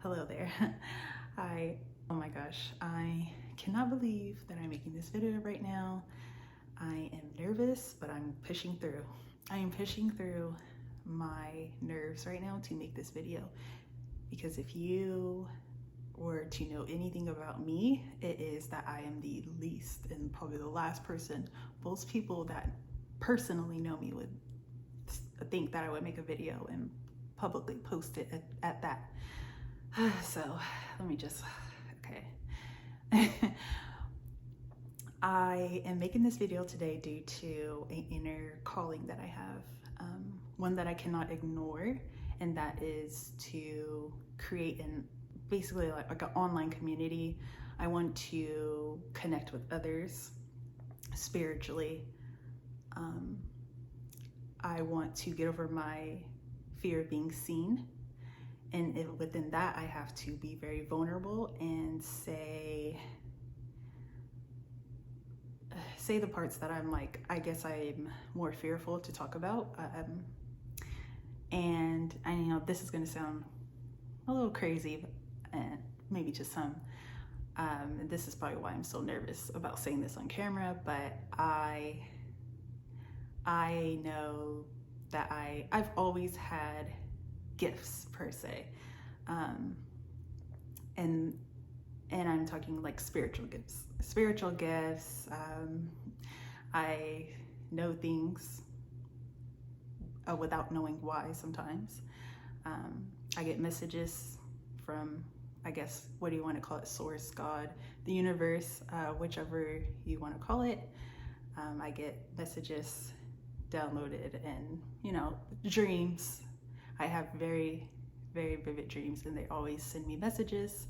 Hello there. Oh my gosh, I cannot believe that I'm making this video right now. I am nervous, but I'm pushing through. I am pushing through my nerves right now to make this video because if you were to know anything about me, it is that I am the least and probably the last person most people that personally know me would think that I would make a video and publicly post it at that. So let me just, okay. I am making this video today due to an inner calling that I have, one that I cannot ignore, and that is to create basically like an online community. I want to connect with others spiritually. I want to get over my fear of being seen. And within that, I have to be very vulnerable and say the parts that I'm like, I guess I'm more fearful to talk about. And I know this is gonna sound a little crazy, and maybe to some. This is probably why I'm so nervous about saying this on camera, but I know that I've always had gifts per se, and I'm talking like spiritual gifts. I know things without knowing why sometimes. I get messages from, I guess, what do you want to call it, source, God, the universe, whichever you want to call it. I get messages downloaded, and dreams. I have very, very vivid dreams, and they always send me messages.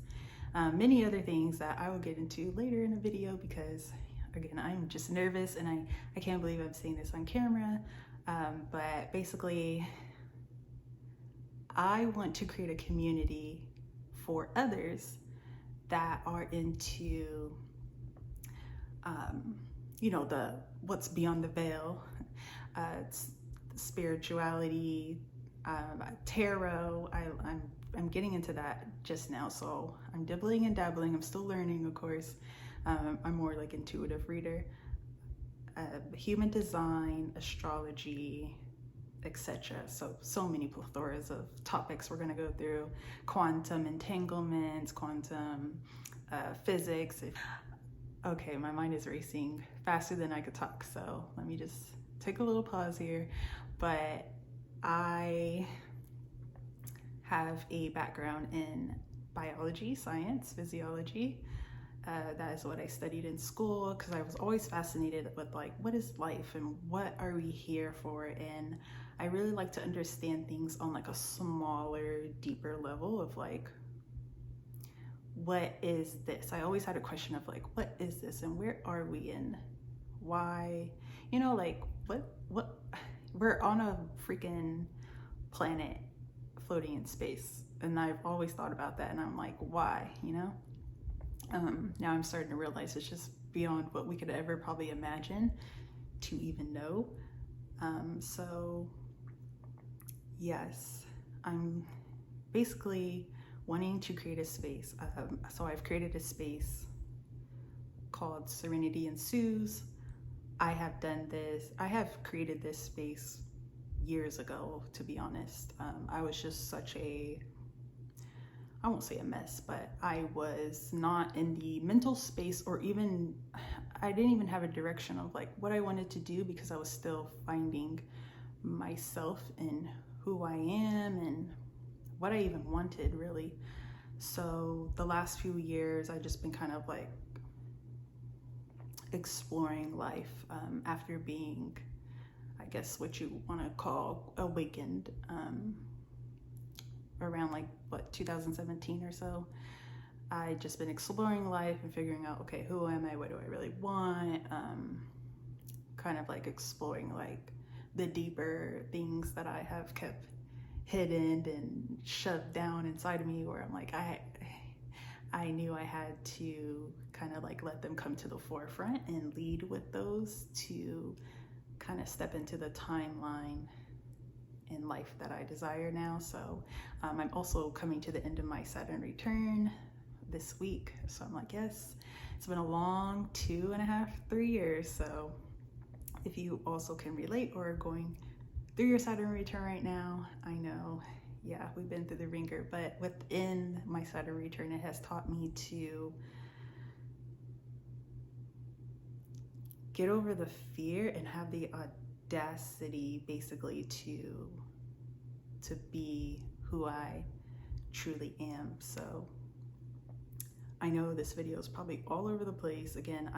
Many other things that I will get into later in the video because, again, I'm just nervous and I can't believe I'm saying this on camera. But basically, I want to create a community for others that are into, the what's beyond the veil, spirituality, tarot. I'm getting into that just now, so I'm dibbling and dabbling. I'm still learning, of course. I'm more like intuitive reader, human design, astrology, etc. So many plethoras of topics we're gonna go through: quantum entanglements, quantum physics. Okay, my mind is racing faster than I could talk, so let me just take a little pause here. But I have a background in biology, science, physiology. That is what I studied in school because I was always fascinated with like, what is life and what are we here for? And I really like to understand things on like a smaller, deeper level of like, what is this? I always had a question of like, what is this and where are we and why? Like what we're on a freaking planet floating in space, and I've always thought about that, and I'm like, why? Now I'm starting to realize it's just beyond what we could ever probably imagine to even know. So yes, I'm basically wanting to create a space. So I've created a space called Serenity Ensues. I have created this space years ago, to be honest. I was just I won't say a mess, but I was not in the mental space, or I didn't even have a direction of like what I wanted to do, because I was still finding myself in who I am and what I even wanted, really. So the last few years, I've just been kind of like exploring life after being, I guess, what you want to call awakened, around like 2017 or so. I just been exploring life and figuring out, okay, who am I? What do I really want? Kind of like exploring like the deeper things that I have kept hidden and shoved down inside of me, where I'm like, I knew I had to kind of like let them come to the forefront and lead with those to kind of step into the timeline in life that I desire now. So I'm also coming to the end of my Saturn return this week. So I'm like, yes, it's been a long 2.5, 3 years. So if you also can relate or are going through your Saturn return right now, I know, yeah, we've been through the ringer, but within my Saturn return, it has taught me to get over the fear and have the audacity basically to be who I truly am. So I know this video is probably all over the place. Again,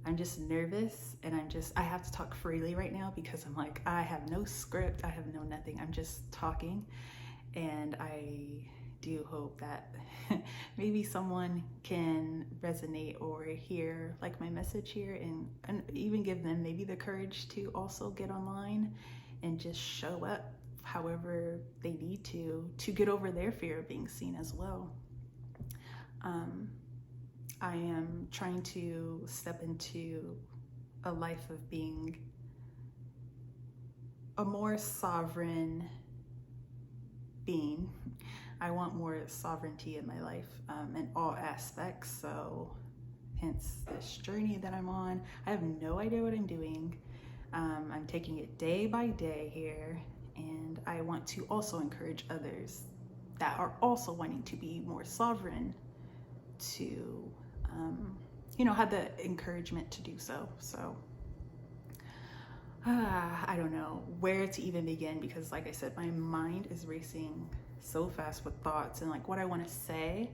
I'm just nervous, and I have to talk freely right now because I'm like, I have no script, I have no nothing. I'm just talking, and I do hope that maybe someone can resonate or hear like my message here, and even give them maybe the courage to also get online and just show up however they need to get over their fear of being seen as well. I am trying to step into a life of being a more sovereign being. I want more sovereignty in my life, in all aspects. So hence this journey that I'm on. I have no idea what I'm doing. I'm taking it day by day here, and I want to also encourage others that are also wanting to be more sovereign to have the encouragement to do so. So I don't know where to even begin, because like I said, my mind is racing so fast with thoughts and like what I want to say.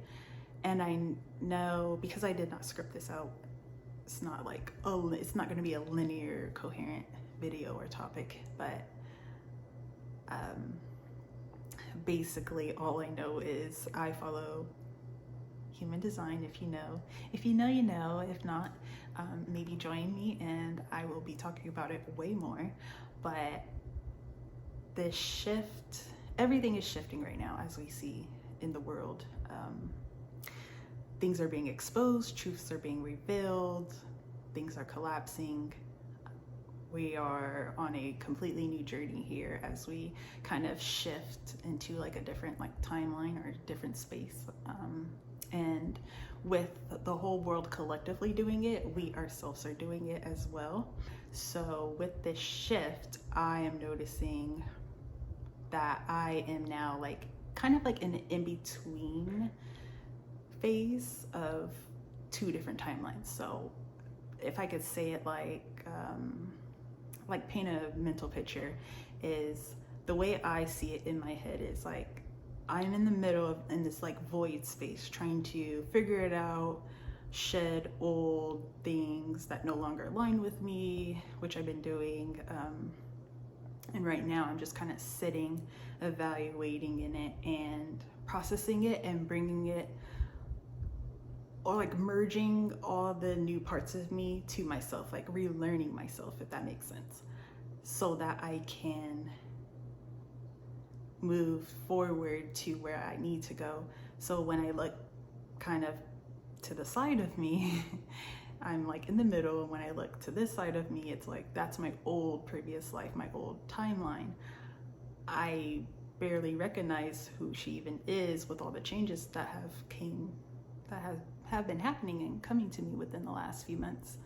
And I know, because I did not script this out, it's not going to be a linear, coherent video or topic, but basically all I know is I follow human design. If you know, you know. If not, maybe join me and I will be talking about it way more. But the shift, everything is shifting right now, as we see in the world. Things are being exposed, truths are being revealed, things are collapsing. We are on a completely new journey here as we kind of shift into like a different timeline or different space. And with the whole world collectively doing it, we ourselves are doing it as well. So with this shift, I am noticing that I am now kind of in an in-between phase of two different timelines. So if I could say it paint a mental picture, is the way I see it in my head is I'm in the middle in this void space, trying to figure it out, shed old things that no longer align with me, which I've been doing. And right now I'm just kind of sitting, evaluating in it and processing it and bringing it, or merging all the new parts of me to myself, relearning myself, if that makes sense, so that I can move forward to where I need to go. So when I look kind of to the side of me, I'm in the middle, and when I look to this side of me, it's that's my old previous life, my old timeline. I barely recognize who she even is with all the changes that have been happening and coming to me within the last few months.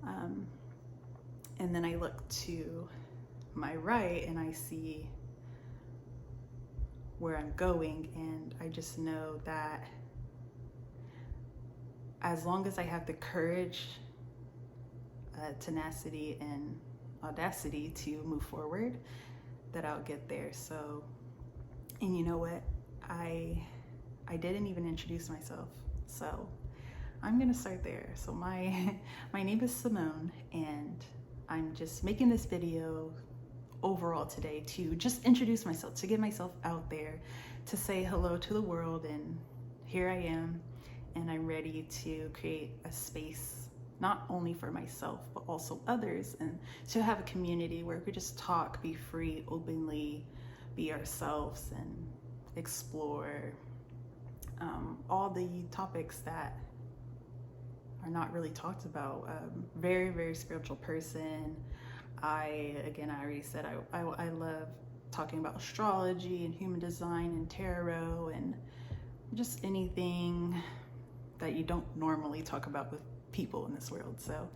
And then I look to my right and I see where I'm going, and I just know that as long as I have the courage, tenacity, and audacity to move forward, that I'll get there. So, and you know what? I didn't even introduce myself, so I'm gonna start there. So my name is Simone, and I'm just making this video overall today to just introduce myself, to get myself out there, to say hello to the world. And here I am, and I'm ready to create a space not only for myself but also others, and to have a community where we could just talk, be free, openly be ourselves, and explore all the topics that are not really talked about. Very, very spiritual person. I already said I love talking about astrology and human design and tarot and just anything that you don't normally talk about with people in this world. So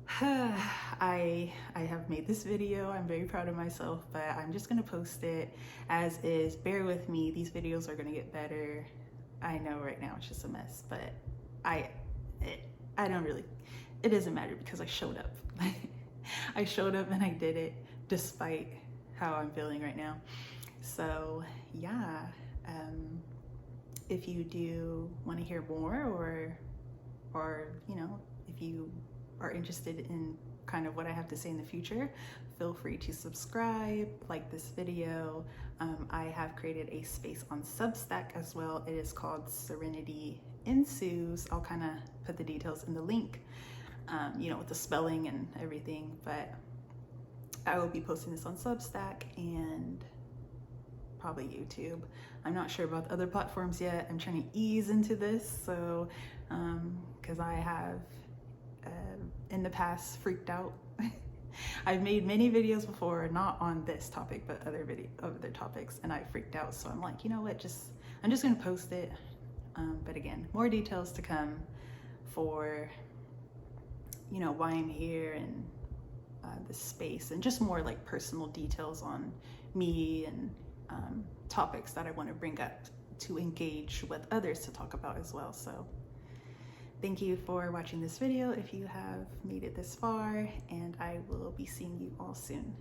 I have made this video. I'm very proud of myself, but I'm just gonna post it as is. Bear with me, these videos are gonna get better. I know right now it's just a mess, but I don't really, it doesn't matter because I showed up. I showed up and I did it despite how I'm feeling right now. So yeah, if you do want to hear more, or you know, if you are interested in kind of what I have to say in the future, feel free to subscribe, like this video. I have created a space on Substack as well. It is called Serenity Ensues. I'll kind of put the details in the link, you know, with the spelling and everything, but I will be posting this on Substack and probably YouTube. I'm not sure about the other platforms yet. I'm trying to ease into this, so because I have in the past freaked out. I've made many videos before, not on this topic, but other topics, and I freaked out. So I'm like, you know what? I'm just gonna post it. But again, more details to come for, you know, why I'm here and the space, and just more like personal details on me and topics that I want to bring up to engage with others to talk about as well. So thank you for watching this video if you have made it this far, and I will be seeing you all soon.